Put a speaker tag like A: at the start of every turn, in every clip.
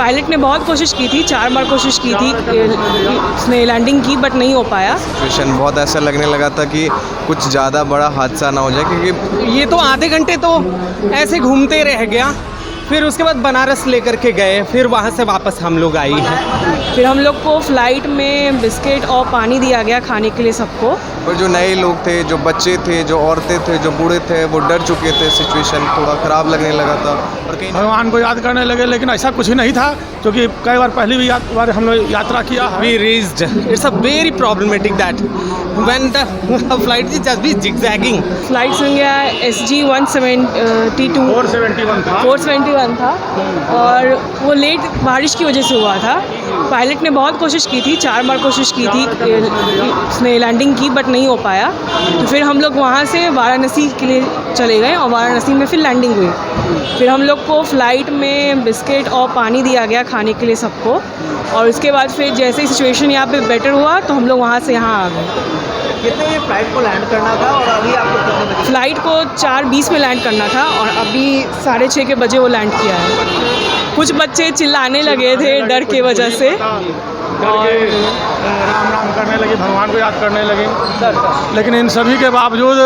A: Pilot ने बहुत कोशिश की थी, 4 बार कोशिश की थी उसने लैंडिंग की, बट नहीं हो पाया।
B: सिचुएशन बहुत ऐसा लगने लगा था कि कुछ ज़्यादा बड़ा हादसा ना हो जाए, क्योंकि
C: ये तो आधे घंटे तो ऐसे घूमते रह गया। फिर उसके बाद बनारस लेकर के गए, फिर वहाँ से वापस हम लोग आई हैं।
A: फिर हम लोग को फ़्लाइट में बिस्किट और पानी दिया गया खाने के लिए सबको।
B: और जो नए लोग थे, जो बच्चे थे, जो औरतें थे, जो बूढ़े थे, वो डर चुके थे। सिचुएशन थोड़ा ख़राब लगने लगा था और कहीं
D: भगवान को याद करने लगे, लेकिन ऐसा कुछ ही नहीं था, क्योंकि कई बार पहले भी बार हम लोग यात्रा किया है।
C: We reached. It's a very problematic that when the flight is just be zigzagging.
A: Flight संख्या SG 172 471 था और वो लेट बारिश की वजह से हुआ था। पायलट ने बहुत कोशिश की थी, 4 बार कोशिश की थी उसने लैंडिंग की, बट नहीं हो पाया। तो फिर हम लोग वहाँ से वाराणसी के लिए चले गए और वाराणसी में फिर लैंडिंग हुई। फिर हम लोग को फ़्लाइट में बिस्किट और पानी दिया गया खाने के लिए सबको, और उसके बाद फिर जैसे ही सिचुएशन यहाँ पे बेटर हुआ तो हम लोग वहाँ से यहाँ आ गए।
E: कितने बजे फ्लाइट को लैंड करना था और अभी आपको कितने बजे?
A: फ़्लाइट को 4:20 में लैंड करना था और अभी 6:30 के बजे वो लैंड किया है। कुछ बच्चे चिल्लाने लगे थे डर की वजह से,
D: राम राम करने लगे, भगवान को याद करने लगे। लेकिन इन सभी के बावजूद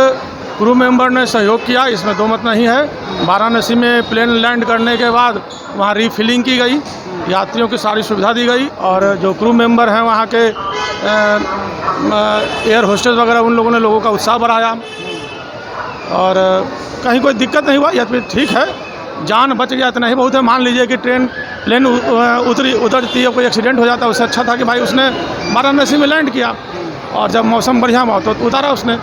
D: क्रू मेंबर ने सहयोग किया, इसमें दो मत नहीं है। वाराणसी में प्लेन लैंड करने के बाद वहाँ रीफिलिंग की गई, यात्रियों की सारी सुविधा दी गई, और जो क्रू मेंबर हैं वहाँ के एयर होस्टेस वगैरह, उन लोगों ने लोगों का उत्साह बढ़ाया और कहीं कोई दिक्कत नहीं हुआ। या फिर ठीक है, जान बच गया इतना ही बहुत है। मान लीजिए कि प्लेन उतरती है, कोई एक्सीडेंट हो जाता है, उससे अच्छा था कि भाई उसने वाराणसी में लैंड किया और जब मौसम बढ़िया हुआ तो उतारा उसने।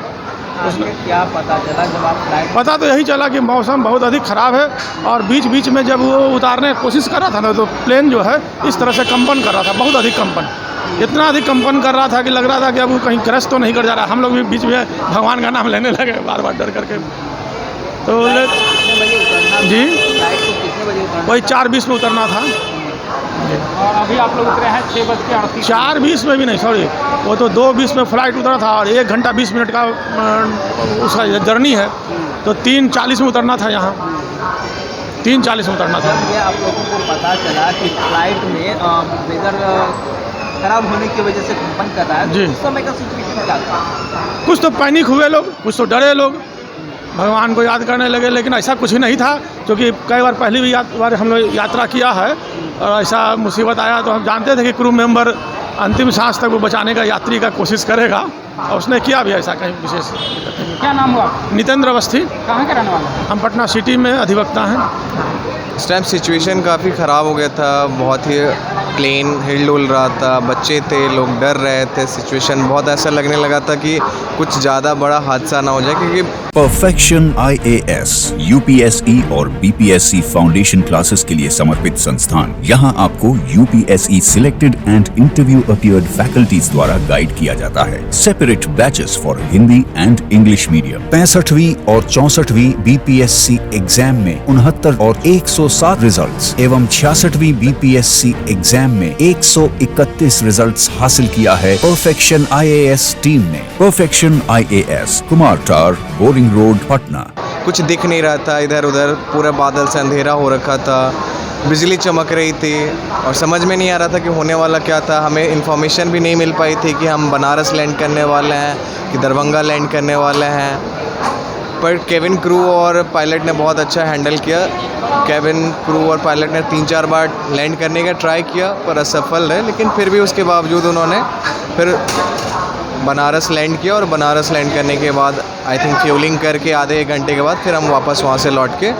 E: क्या पता चला जब आप फ्लाइट?
D: पता तो यही चला कि मौसम बहुत अधिक ख़राब है, और बीच बीच में जब वो उतारने की कोशिश कर रहा था ना, तो प्लेन जो है इस तरह से कंपन कर रहा था, बहुत अधिक कंपन, इतना अधिक कंपन कर रहा था कि लग रहा था कि अब वो कहीं क्रैश तो नहीं कर जा रहा। हम लोग भी बीच में भगवान का नाम लेने लगे बार बार डर करके। तो
E: कितने बजे उतरना?
D: जी,
E: फ्लाइट को कितने बजे उतरना?
D: वही 4:20 में उतरना था।
F: और अभी आप लोग उतरे हैं 6:38।
D: 4:20 में भी नहीं, सॉरी, वो तो 2:20 में फ़्लाइट उतरा था और 1 घंटा 20 मिनट का उसका जर्नी है, तो 3:40 में उतरना था यहाँ, 3:40 में उतरना था।
E: ये आप लोगों को पता चला कि फ्लाइट में वेदर खराब होने की वजह से कंपन कर रहा है,
D: जी।
E: तो उस समय का सिचुएशन क्या था?
D: कुछ तो पैनिक हुए लोग, कुछ तो डरे लोग, भगवान को याद करने लगे, लेकिन ऐसा कुछ ही नहीं था, क्योंकि कई बार पहले भी बार हम लोग यात्रा किया है और ऐसा मुसीबत आया तो हम जानते थे कि क्रू मेंबर अंतिम सांस तक वो बचाने का, यात्री का कोशिश करेगा, और उसने किया भी ऐसा। कहीं विशेष
F: क्या नाम हुआ?
D: नितेंद्र अवस्थी,
F: कहाँ के रहने वाले हैं?
D: हम पटना सिटी में अधिवक्ता हैं।
B: इस टाइम सिचुएशन काफ़ी ख़राब हो गया था, बहुत ही प्लेन हिल डुल रहा था, बच्चे थे, लोग डर रहे थे। सिचुएशन बहुत ऐसा लगने लगा था कि कुछ ज़्यादा बड़ा हादसा ना हो जाए, क्योंकि
G: परफेक्शन IAS UPSE और BPSC फाउंडेशन क्लासेस के लिए समर्पित संस्थान। यहाँ आपको UPSE selected and interview appeared faculties द्वारा गाइड किया जाता है। Separate batches for Hindi and English medium. 65वीं और 64वीं BPSC एग्जाम में 69 और 107 रिजल्ट्स एवं 66वीं BPSC एग्जाम में 131 रिजल्ट्स हासिल किया है परफेक्शन IAS टीम ने। Perfection IAS, Kumar tower, boring road, Patna.
B: कुछ दिख नहीं रहा था, इधर उधर पूरा बादल से अंधेरा हो रखा था, बिजली चमक रही थी और समझ में नहीं आ रहा था कि होने वाला क्या था। हमें इन्फॉर्मेशन भी नहीं मिल पाई थी कि हम बनारस लैंड करने वाले हैं कि दरभंगा लैंड करने वाले हैं। पर केबिन क्रू और पायलट ने बहुत अच्छा हैंडल किया। केबिन क्रू और पायलट ने 3-4 बार लैंड करने का ट्राई किया पर असफल रहे, लेकिन फिर भी उसके बावजूद उन्होंने फिर बनारस लैंड किया, और बनारस लैंड करने के बाद आई थिंक फ्यूलिंग करके आधे 1 घंटे के बाद फिर हम वापस वहाँ से लौट के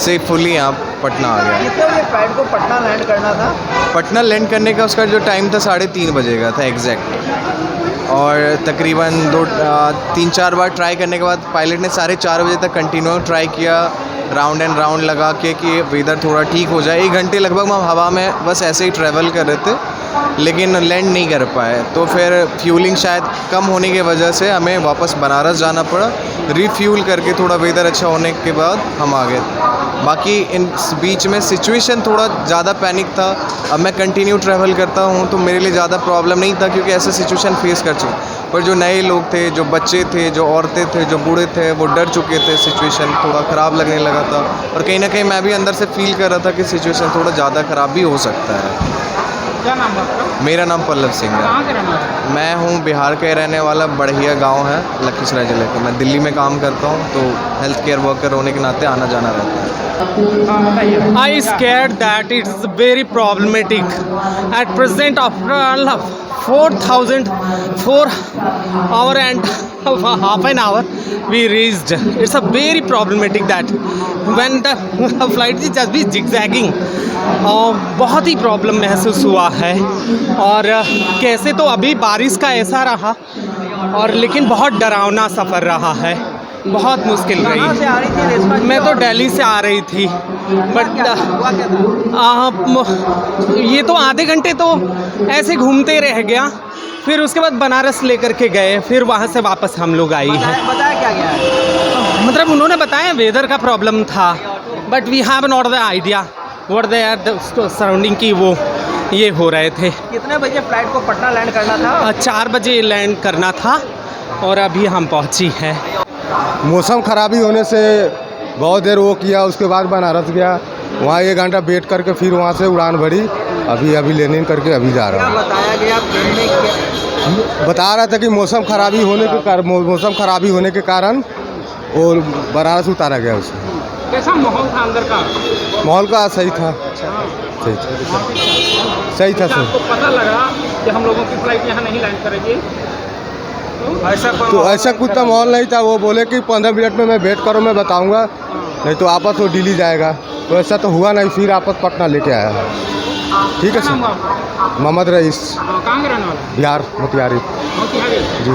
B: सेफुली यहाँ पटना आ गया।
E: कितने बजे फ्लाइट को पटना लैंड करना था?
B: पटना लैंड करने का उसका जो टाइम था 3:30 बजे का था एग्जैक्ट, और तकरीबन 3-4 बार ट्राई करने के बाद पायलट ने 4:30 बजे तक कंटिन्यू ट्राई किया, राउंड एंड राउंड लगा के कि वेदर थोड़ा ठीक हो जाए। 1 घंटे लगभग हम हवा में बस ऐसे ही ट्रैवल कर रहे थे, लेकिन लैंड नहीं कर पाए। तो फिर फ्यूलिंग शायद कम होने की वजह से हमें वापस बनारस जाना पड़ा। रीफ्यूल करके थोड़ा वेदर अच्छा होने के बाद हम आ गए। बाकी इन बीच में सिचुएशन थोड़ा ज़्यादा पैनिक था। अब मैं कंटिन्यू ट्रैवल करता हूँ तो मेरे लिए ज़्यादा प्रॉब्लम नहीं था, क्योंकि ऐसे सिचुएशन फेस कर चुके। पर जो नए लोग थे, जो बच्चे थे, जो औरतें थे, जो बूढ़े थे, वो डर चुके थे। सिचुएशन थोड़ा ख़राब लगने लगा था और कहीं ना कहीं मैं भी अंदर से फील कर रहा था कि सिचुएशन थोड़ा ज़्यादा ख़राब भी हो सकता है।
F: क्या नाम है आपका?
B: मेरा नाम पल्लव सिंह है।
F: कहाँ के रहने वाले हैं?
B: मैं हूँ बिहार के रहने वाला, बढ़िया गांव है लखीसराय जिले का। मैं दिल्ली में काम करता हूँ, तो हेल्थ केयर वर्कर होने के नाते आना जाना रहता है।
F: हाँ बताइए।
C: I scared that it's very problematic. At present, after 4 hour and half an hour, we reached. It's a very problematic that when the flight is just be zigzagging. बहुत ही प्रॉब्लम महसूस हुआ है। और कैसे तो अभी बारिश का ऐसा रहा, और लेकिन बहुत डरावना सफ़र रहा है, बहुत मुश्किल
E: कहाँ से
C: रही।
E: आ रही थी रेशमा जी?
C: मैं तो दिल्ली से आ रही थी, बट
E: हुआ क्या था?
C: ये तो आधे घंटे तो ऐसे घूमते रह गया। फिर उसके बाद बनारस लेकर के गए, फिर वहाँ से वापस हम लोग आई हैं।
E: बताया क्या गया है?
C: मतलब उन्होंने बताया वेदर का प्रॉब्लम था, but we have not the idea what they are surrounding की वो ये हो रहे थे।
E: कितने बजे फ्लाइट को पटना लैंड करना था?
C: 4 बजे लैंड करना था और अभी हम पहुँची हैं।
H: मौसम खराबी होने से बहुत देर वो किया, उसके बाद बनारस गया, वहाँ 1 घंटा वेट करके फिर वहाँ से उड़ान भरी। अभी लैंडिंग करके अभी जा रहा
E: क्या
H: हूँ।
E: बताया गया प्लेन में? क्या
H: बता रहा था कि मौसम खराबी होने के कारण और बनारस उतारा गया उसे।
F: कैसा माहौल था अंदर का?
H: माहौल का सही था, सही था सर।
F: आपको पता लगा कि हम लोगों की फ्लाइट यहाँ नहीं लैंड करेगी?
H: तो ऐसा कुछ तो माहौल नहीं था। वो बोले कि 15 मिनट में मैं वेट करो, मैं बताऊंगा, नहीं तो आपस वो दिल्ली जाएगा। तो ऐसा तो हुआ नहीं, फिर आपस पटना लेके आया। ठीक है
F: क्या नाम
H: सर।
F: हुआ आपका?
H: मोहम्मद रईस,
F: कहाँ के रहने वाले हैं?
H: बिहार मोतिहारी।
F: मोतिहारी।
H: जी।